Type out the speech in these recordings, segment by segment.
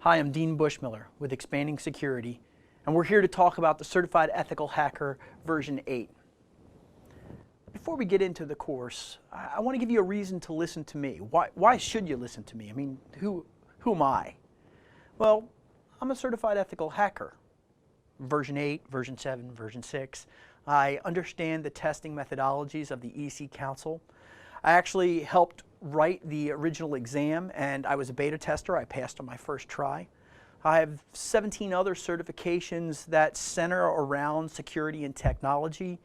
Hi, I'm Dean Bushmiller with Expanding Security, and we're here to talk about the Certified Ethical Hacker version 8. Before we get into the course, I want to give you a reason to listen to me. Why should you listen to me? I mean, who am I? Well, I'm a Certified Ethical Hacker. Version 8, version 7, version 6. I understand the testing methodologies of the EC Council. I actually helped write the original exam, and I was a beta tester. I passed on my first try. I have 17 other certifications that center around security and technology.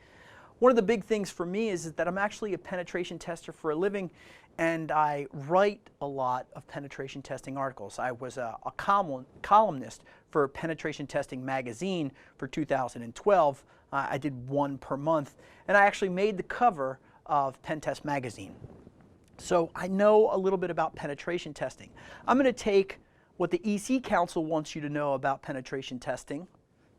One of the big things for me is that I'm actually a penetration tester for a living, and I write a lot of penetration testing articles. I was a columnist for Penetration Testing magazine for 2012. I did one per month, and I actually made the cover of Pen Test magazine. So I know a little bit about penetration testing. I'm going to take what the EC Council wants you to know about penetration testing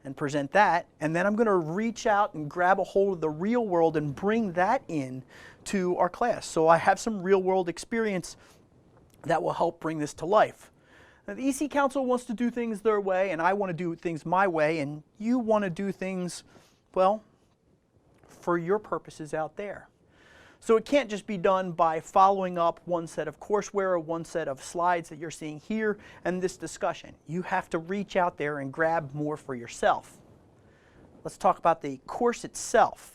and present that, and then I'm going to reach out and grab a hold of the real world and bring that in to our class. So I have some real world experience that will help bring this to life. Now, the EC Council wants to do things their way, and I want to do things my way, and you want to do things, well, for your purposes out there. So it can't just be done by following up one set of courseware or one set of slides that you're seeing here and this discussion. You have to reach out there and grab more for yourself. Let's talk about the course itself.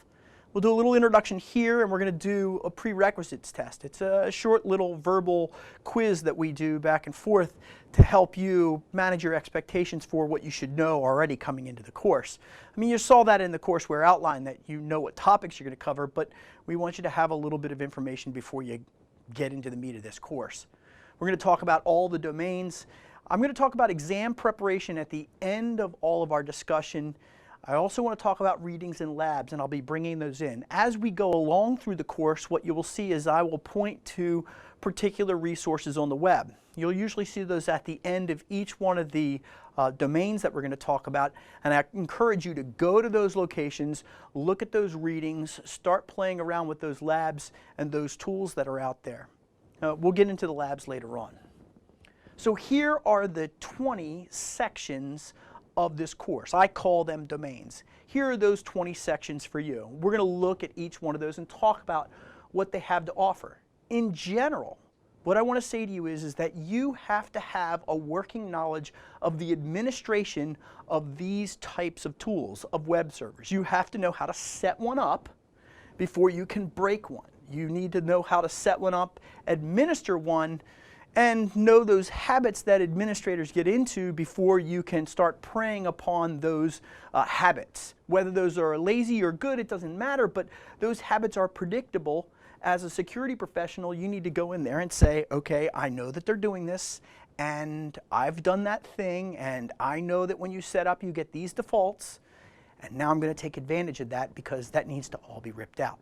We'll do a little introduction here, and we're going to do a prerequisites test. It's a short little verbal quiz that we do back and forth to help you manage your expectations for what you should know already coming into the course. I mean, you saw that in the courseware outline that you know what topics you're going to cover, but we want you to have a little bit of information before you get into the meat of this course. We're going to talk about all the domains. I'm going to talk about exam preparation at the end of all of our discussion. I also want to talk about readings and labs, and I'll be bringing those in. As we go along through the course, what you will see is I will point to particular resources on the web. You'll usually see those at the end of each one of the domains that we're going to talk about, and I encourage you to go to those locations, look at those readings, start playing around with those labs and those tools that are out there. We'll get into the labs later on. So here are the 20 sections of this course. I call them domains. Here are those 20 sections for you. We're going to look at each one of those and talk about what they have to offer. In general, what I want to say to you is that you have to have a working knowledge of the administration of these types of tools, of web servers. You have to know how to set one up before you can break one. You need to know how to set one up, administer one, and know those habits that administrators get into before you can start preying upon those habits. Whether those are lazy or good, it doesn't matter, but those habits are predictable. As a security professional, you need to go in there and say, okay, I know that they're doing this, and I've done that thing, and I know that when you set up, you get these defaults, and now I'm going to take advantage of that because that needs to all be ripped out.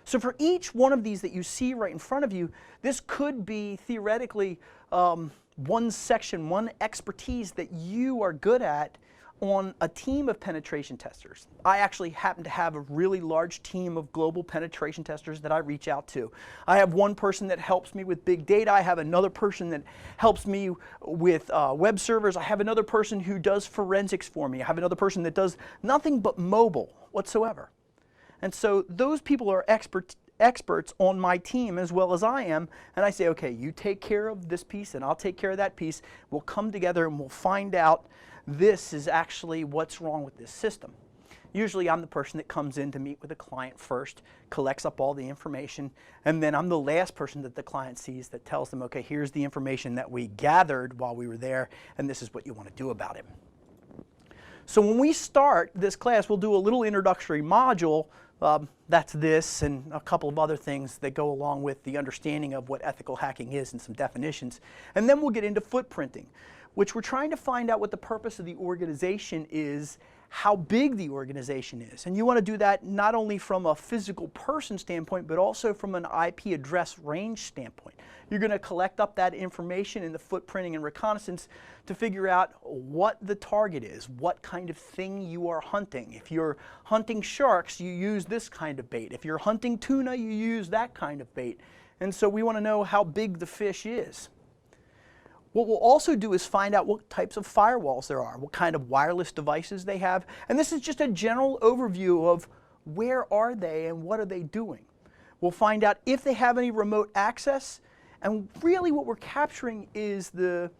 So for each one of these that you see right in front of you, this could be theoretically one section, one expertise that you are good at on a team of penetration testers. I actually happen to have a really large team of global penetration testers that I reach out to. I have one person that helps me with big data. I have another person that helps me with web servers. I have another person who does forensics for me. I have another person that does nothing but mobile whatsoever. And so those people are experts on my team as well as I am, and I say, okay, you take care of this piece and I'll take care of that piece. We'll come together and we'll find out this is actually what's wrong with this system. Usually I'm the person that comes in to meet with the client first, collects up all the information, and then I'm the last person that the client sees that tells them, okay, here's the information that we gathered while we were there, and this is what you want to do about it. So when we start this class, we'll do a little introductory module. That's this and a couple of other things that go along with the understanding of what ethical hacking is and some definitions. And then we'll get into footprinting, which we're trying to find out what the purpose of the organization is, how big the organization is. And you want to do that not only from a physical person standpoint, but also from an IP address range standpoint. You're going to collect up that information in the footprinting and reconnaissance to figure out what the target is, what kind of thing you are hunting. If you're hunting sharks, you use this kind of bait. If you're hunting tuna, you use that kind of bait. And so we want to know how big the fish is. What we'll also do is find out what types of firewalls there are, what kind of wireless devices they have, and this is just a general overview of where are they and what are they doing. We'll find out if they have any remote access, and really what we're capturing is the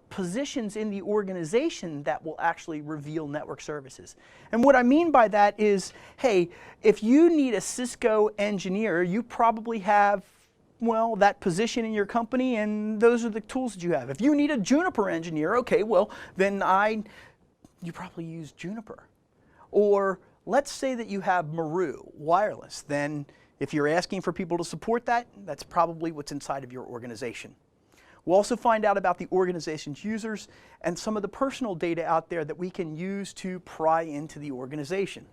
positions in the organization that will actually reveal network services. And what I mean by that is, hey, if you need a Cisco engineer, you probably have, well, that position in your company, and those are the tools that you have. If you need a Juniper engineer, okay, well, then you probably use Juniper. Or let's say that you have Maru wireless, then if you're asking for people to support that, that's probably what's inside of your organization. We'll also find out about the organization's users and some of the personal data out there that we can use to pry into the organization.